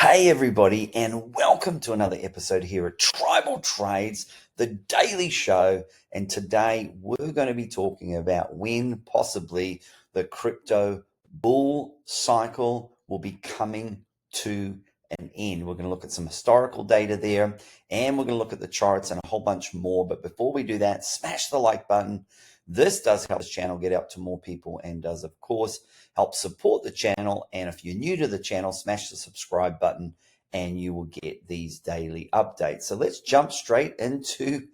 Hey everybody, and welcome to another episode here at Tribal Trades, the daily show. And today we're going to be talking about when possibly the crypto bull cycle will be coming to an end. We're going to look at some historical data there, and we're going to look at the charts and a whole bunch more. But before we do that, smash the like button. This does help this channel get out to more people and does, of course, help support the channel. And if you're new to the channel, smash the subscribe button and you will get these daily updates. So let's jump straight into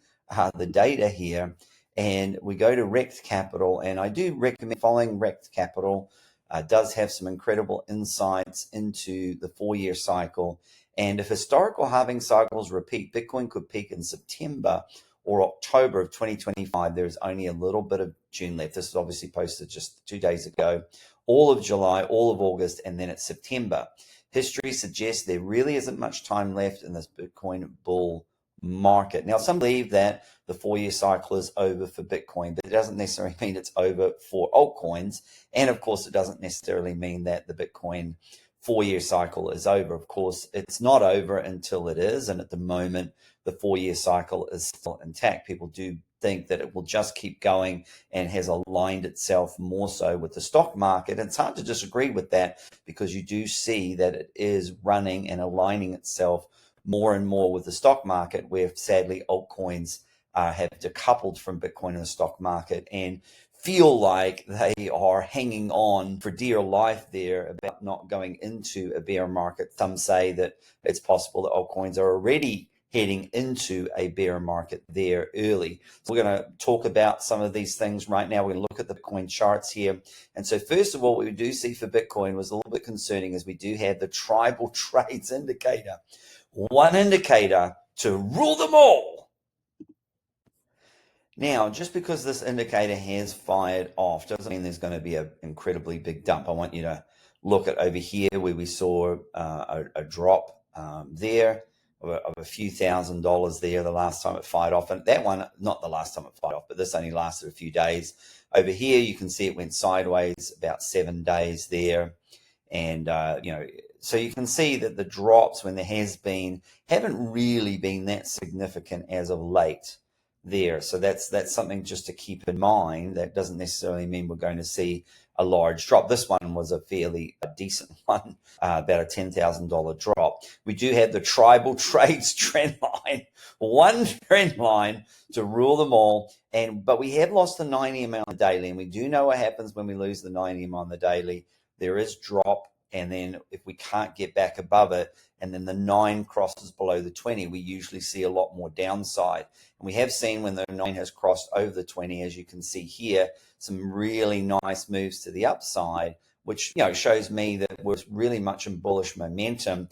the data here. And we go to Rect Capital, and I do recommend following Rect Capital. Does have some incredible insights into the 4-year cycle. And if historical halving cycles repeat, Bitcoin could peak in September or October of 2025. There's only a little bit of June left. This is obviously posted just 2 days ago. All of July, all of August, and then it's September. History suggests there really isn't much time left in this Bitcoin bull market. Now, some believe that the 4-year cycle is over for Bitcoin, but it doesn't necessarily mean it's over for altcoins. And of course, it doesn't necessarily mean that the Bitcoin 4-year cycle is over. Of course, it's not over until it is. And at the moment, the 4-year cycle is still intact. People do think that it will just keep going and has aligned itself more so with the stock market. And it's hard to disagree with that because you do see that it is running and aligning itself more and more with the stock market, where sadly altcoins have decoupled from Bitcoin in the stock market and feel like they are hanging on for dear life there about not going into a bear market. Some say that it's possible that altcoins are already heading into a bear market there early. So we're going to talk about some of these things right now. We're going to look at the Bitcoin charts here. And so first of all, what we do see for Bitcoin was a little bit concerning, as we do have the tribal trades indicator. One indicator to rule them all. Now, just because this indicator has fired off doesn't mean there's going to be an incredibly big dump. I want you to look at over here where we saw a drop there of a few $1,000s there the last time it fired off. And that one, not the last time it fired off, but this only lasted a few days. Over here, you can see it went sideways about 7 days there. And, so you can see that the drops, when there has been, haven't really been that significant as of late there. So that's something just to keep in mind. That doesn't necessarily mean we're going to see a large drop. This one was a fairly decent one, about a $10,000 drop. We do have the tribal trades trend line, one trend line to rule them all. But we have lost the 90 EM on the daily, and we do know what happens when we lose the 90 EM on the daily. There is drop, and then if we can't get back above it, and then the 9 crosses below the 20, we usually see a lot more downside. And we have seen when the 9 has crossed over the 20, as you can see here, some really nice moves to the upside, which shows me that we're really much in bullish momentum.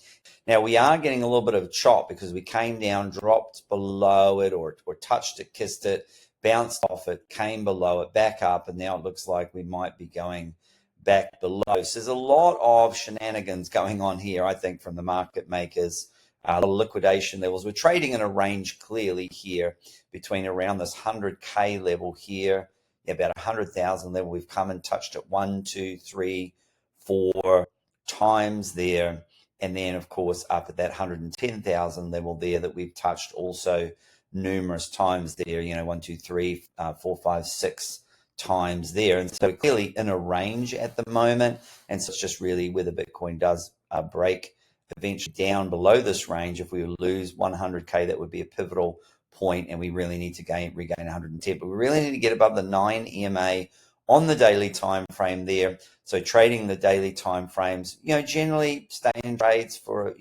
Now, we are getting a little bit of a chop because we came down, dropped below it, or touched it, kissed it, bounced off it, came below it, back up, and now it looks like we might be going back below. So there's a lot of shenanigans going on here, I think, from the market makers. The liquidation levels, we're trading in a range clearly here between around this 100K level here, about 100,000 level. We've come and touched it 1, 2, 3, 4 times there, and then of course up at that 110,000 level there that we've touched also numerous times there. 1, 2, 3, 4, 5, 6 times there. And so clearly in a range at the moment. And so it's just really whether Bitcoin does break eventually down below this range. If we lose 100K, that would be a pivotal point, and we really need to regain 110. But we really need to get above the 9 EMA on the daily time frame there. So trading the daily time frames, generally stay in trades for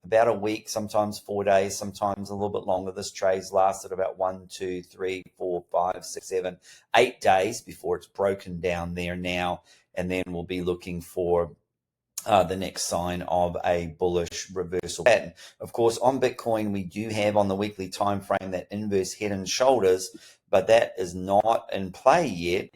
about a week, sometimes 4 days, sometimes a little bit longer. This trade's lasted about 1, 2, 3, 4, 5, 6, 7, 8 days before it's broken down there now. And then we'll be looking for the next sign of a bullish reversal pattern. Of course, on Bitcoin, we do have on the weekly time frame that inverse head and shoulders, but that is not in play yet.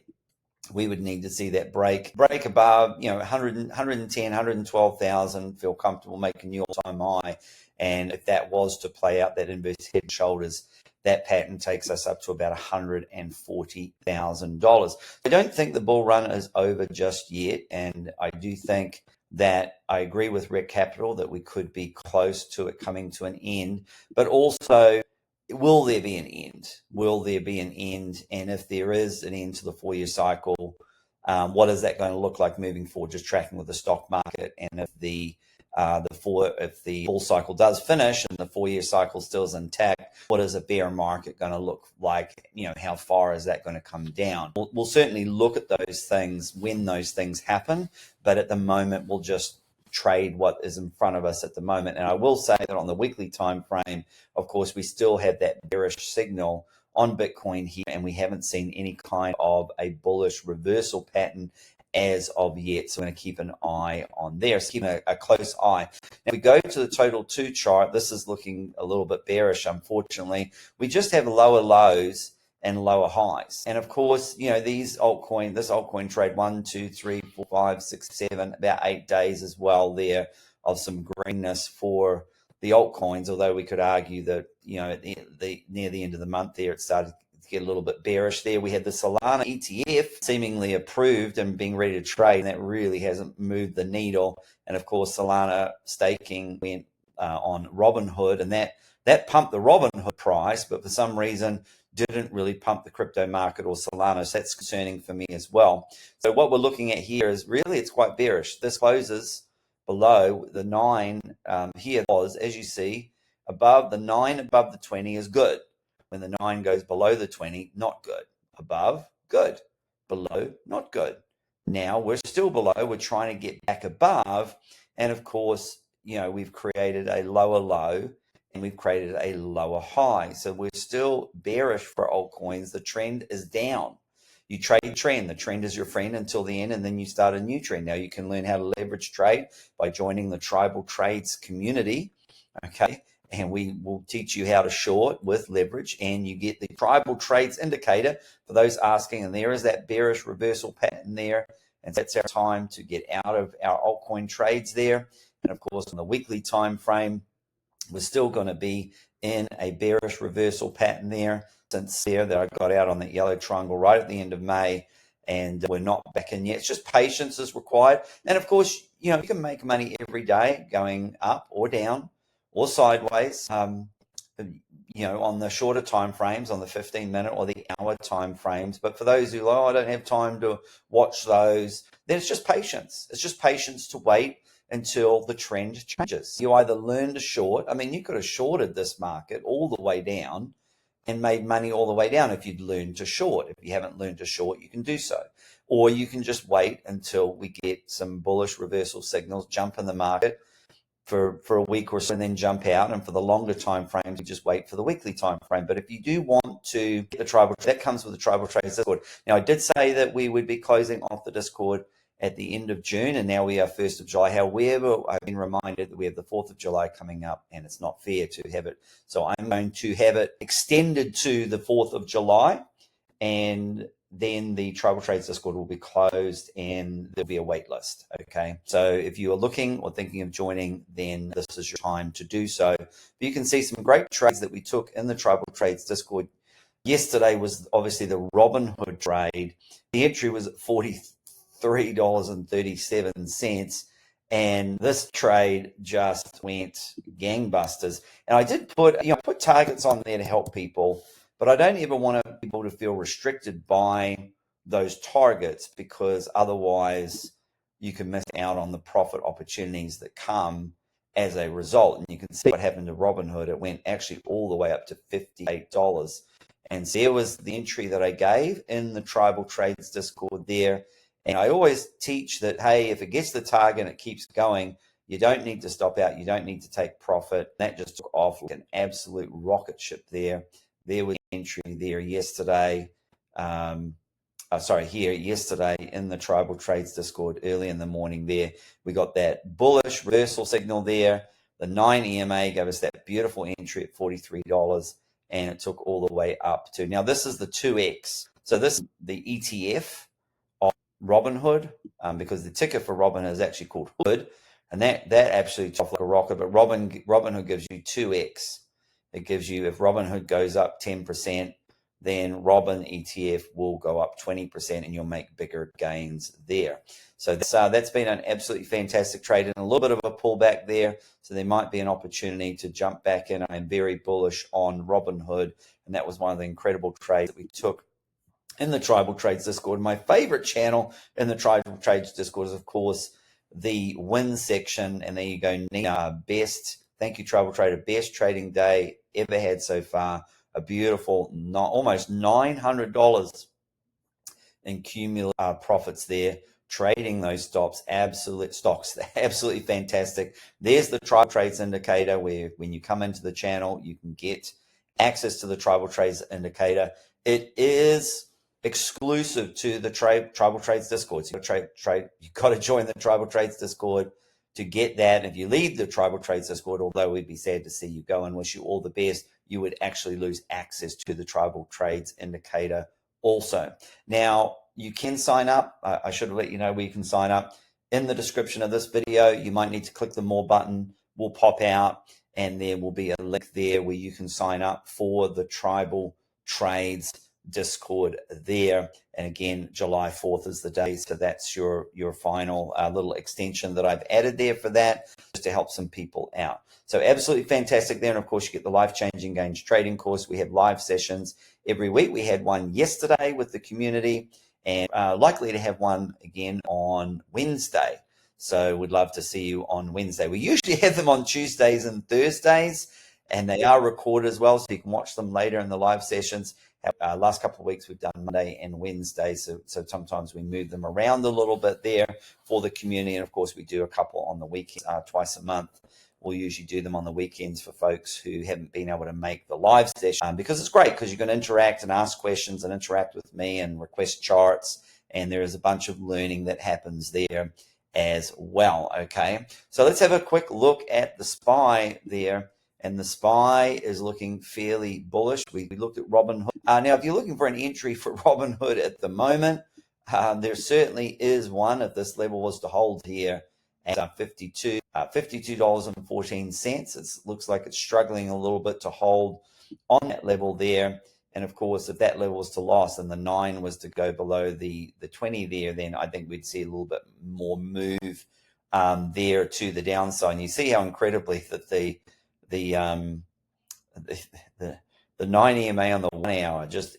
We would need to see that break above 110, 112,000, feel comfortable making new all-time high. And if that was to play out, that inverse head and shoulders, that pattern takes us up to about $140,000. I don't think the bull run is over just yet, and I do think that I agree with Rec Capital that we could be close to it coming to an end, but also, will there be an end? Will there be an end? And if there is an end to the 4-year cycle, what is that going to look like moving forward? Just tracking with the stock market, and if the bull cycle does finish and the 4-year cycle still is intact, what is a bear market going to look like? How far is that going to come down? We'll certainly look at those things when those things happen, but at the moment we'll just trade what is in front of us at the moment. And I will say that on the weekly time frame, of course, we still have that bearish signal on Bitcoin here, and we haven't seen any kind of a bullish reversal pattern as of yet. So I'm going to keep an eye on there. So keeping a close eye. Now we go to the total 2 chart. This is looking a little bit bearish, unfortunately. We just have lower lows and lower highs. And of course, this altcoin trade 1, 2, 3, 4, 5, 6, 7, about 8 days as well there of some greenness for the altcoins, although we could argue that, near the end of the month there, it started to get a little bit bearish there. We had the Solana ETF seemingly approved and being ready to trade, and that really hasn't moved the needle. And of course, Solana staking went on Robinhood, and that pumped the Robinhood price, but for some reason didn't really pump the crypto market or Solana. So that's concerning for me as well. So what we're looking at here is really, it's quite bearish. This closes below the 9 here was, as you see, above the 9, above the 20 is good. When the 9 goes below the 20, not good. Above, good. Below, not good. Now we're still below. We're trying to get back above. And of course, we've created a lower low and we've created a lower high. So we're still bearish for altcoins. The trend is down. You trade trend. The trend is your friend until the end, and then you start a new trend. Now you can learn how to leverage trade by joining the Tribal Trades community. Okay. And we will teach you how to short with leverage, and you get the Tribal Trades indicator for those asking. And there is that bearish reversal pattern there. And that's our time to get out of our altcoin trades there. And of course, on the weekly time frame, we're still going to be in a bearish reversal pattern there since there that I got out on that yellow triangle right at the end of May, and we're not back in yet. It's just patience is required. And of course, you can make money every day going up or down or sideways, on the shorter time frames, on the 15-minute or the hour time frames. But for those who, I don't have time to watch those, then it's just patience. It's just patience to wait until the trend changes. You either learn to short. You could have shorted this market all the way down and made money all the way down if you'd learned to short. If you haven't learned to short, you can do so. Or you can just wait until we get some bullish reversal signals, jump in the market for a week or so and then jump out. And for the longer time frames, you just wait for the weekly time frame. But if you do want to get the Tribal Trade, that comes with the Tribal Trades Discord. Now, I did say that we would be closing off the Discord at the end of June, and now we are 1st of July. However, I've been reminded that we have the 4th of July coming up, and it's not fair to have it. So I'm going to have it extended to the 4th of July, and then the Tribal Trades Discord will be closed and there'll be a wait list. Okay. So if you are looking or thinking of joining, then this is your time to do so. But you can see some great trades that we took in the Tribal Trades Discord. Yesterday was obviously the Robinhood trade. The entry was at $43.37. And this trade just went gangbusters. And I did put targets on there to help people, but I don't ever want people to feel restricted by those targets, because otherwise you can miss out on the profit opportunities that come as a result. And you can see what happened to Robinhood. It went actually all the way up to $58. And so there was the entry that I gave in the Tribal Trades Discord there. And I always teach that, hey, if it gets the target and it keeps going, you don't need to stop out. You don't need to take profit. That just took off like an absolute rocket ship there. There was entry there yesterday. Yesterday in the Tribal Trades Discord early in the morning there. We got that bullish reversal signal there. The 9 EMA gave us that beautiful entry at $43, and it took all the way up to, now this is the 2X. So this is the ETF of Robinhood, because the ticker for Robinhood is actually called Hood, and that absolutely took off like a rocket. But Robinhood gives you 2X. It gives you, if Robinhood goes up 10%, then Robin ETF will go up 20% and you'll make bigger gains there. So that's been an absolutely fantastic trade and a little bit of a pullback there. So there might be an opportunity to jump back in. I'm very bullish on Robinhood, and that was one of the incredible trades that we took in the Tribal Trades Discord. My favorite channel in the Tribal Trades Discord is, of course, the win section. And there you go, Nina, thank you, Tribal Trader, best trading day ever had so far. A beautiful, almost $900 in cumulative profits there. Trading those stocks, absolutely fantastic. There's the Tribal Trades Indicator, where when you come into the channel, you can get access to the Tribal Trades Indicator. It is exclusive to the Tribal Trades Discord. So you've got to join the Tribal Trades Discord to get that. If you leave the Tribal Trades Discord, although we'd be sad to see you go and wish you all the best, you would actually lose access to the Tribal Trades Indicator also. Now, you can sign up. I should let you know where you can sign up. In the description of this video, you might need to click the More button. Will pop out, and there will be a link there where you can sign up for the Tribal Trades Discord there. And again, July 4th is the day, so that's your final little extension that I've added there for that, just to help some people out. So absolutely fantastic there. And of course, you get the life-changing gains trading course. We have live sessions every week. We had one yesterday with the community, and likely to have one again on Wednesday. So we'd love to see you on Wednesday. We usually have them on Tuesdays and Thursdays, and they are recorded as well, so you can watch them later in the live sessions. Last couple of weeks we've done Monday and Wednesday, so sometimes we move them around a little bit there for the community. And of course, we do a couple on the weekend, twice a month. We'll usually do them on the weekends for folks who haven't been able to make the live session, because it's great because you can interact and ask questions and interact with me and request charts, and there is a bunch of learning that happens there as well. Okay, so let's have a quick look at the SPY there. And the SPY is looking fairly bullish. We looked at Robinhood. Now, if you're looking for an entry for Robinhood at the moment, there certainly is one. If this level was to hold here at $52.14, it looks like it's struggling a little bit to hold on that level there. And of course, if that level was to loss and the 9 was to go below the 20 there, then I think we'd see a little bit more move there to the downside. And you see how incredibly that the 9 EMA on the 1 hour just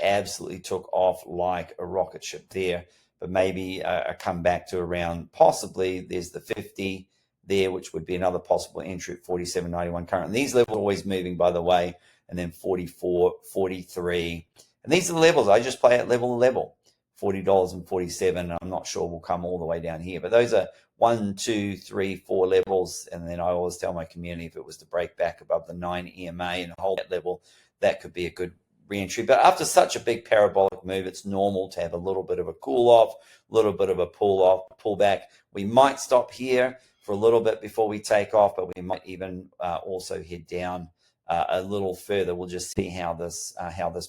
absolutely took off like a rocket ship there. But maybe a comeback to around, possibly there's the 50 there, which would be another possible entry at 47.91 current. And these levels are always moving, by the way, and then 44, 43. And these are the levels. I just play at level to level. $40.47. I'm not sure we'll come all the way down here, but those are 1, 2, 3, 4 levels. And then I always tell my community, if it was to break back above the 9 EMA and hold that level, that could be a good re-entry. But after such a big parabolic move, it's normal to have a little bit of a cool off, a little bit of a pullback. We might stop here for a little bit before we take off, but we might even also head down a little further. We'll just see how this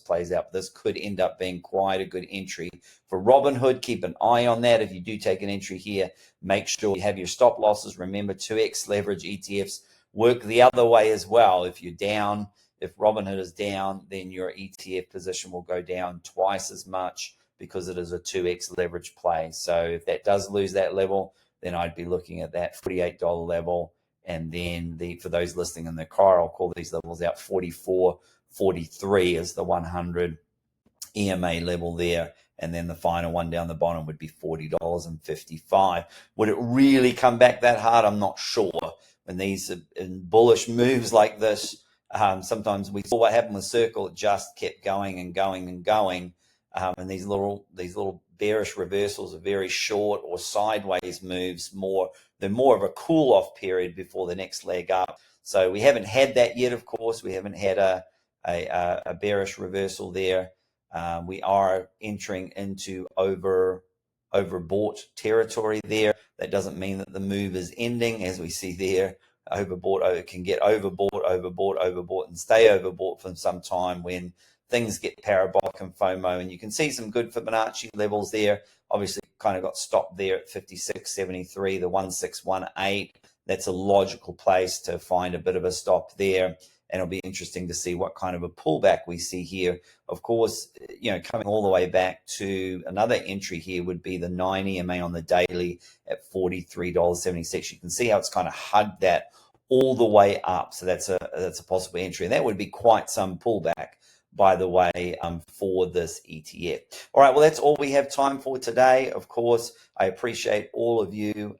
plays out. This could end up being quite a good entry for Robinhood. Keep an eye on that. If you do take an entry here, make sure you have your stop losses. Remember, 2x leverage ETFs work the other way as well. If you're down, if Robinhood is down, then your ETF position will go down twice as much because it is a 2x leverage play. So if that does lose that level, then I'd be looking at that $48 level. And then for those listening in the car, I'll call these levels out. 44, 43 is the 100 EMA level there. And then the final one down the bottom would be $40.55. Would it really come back that hard? I'm not sure. When these in bullish moves like this, sometimes we saw what happened with Circle. It just kept going and going and going. And these little bearish reversals are very short, or sideways moves they're more of a cool off period before the next leg up. So we haven't had that yet. Of course, we haven't had a bearish reversal there. We are entering into overbought territory there. That doesn't mean that the move is ending, as we see there. It can get overbought, and stay overbought for some time when things get parabolic and FOMO. And you can see some good Fibonacci levels there. Obviously, kind of got stopped there at 56.73, the 1618. That's a logical place to find a bit of a stop there. and it'll be interesting to see what kind of a pullback we see here. Of course, coming all the way back to another entry here would be the 9 EMA on the daily at $43.76. You can see how it's kind of hugged that all the way up. So that's a possible entry, and that would be quite some pullback, by the way, for this ETF. All right, well, that's all we have time for today. Of course, I appreciate all of you,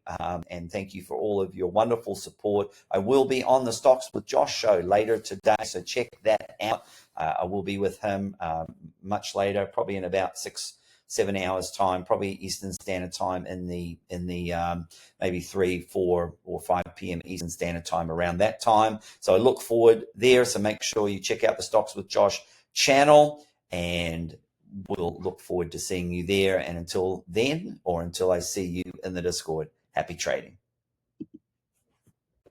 and thank you for all of your wonderful support. I will be on the Stocks with Josh show later today, so check that out. I will be with him much later, probably in about 6-7 hours time, probably Eastern Standard Time in the maybe 3, 4, or 5 p.m. Eastern Standard Time, around that time. So I look forward there. So make sure you check out the Stocks with Josh channel, and we'll look forward to seeing you there. And until then, or until I see you in the Discord, happy trading.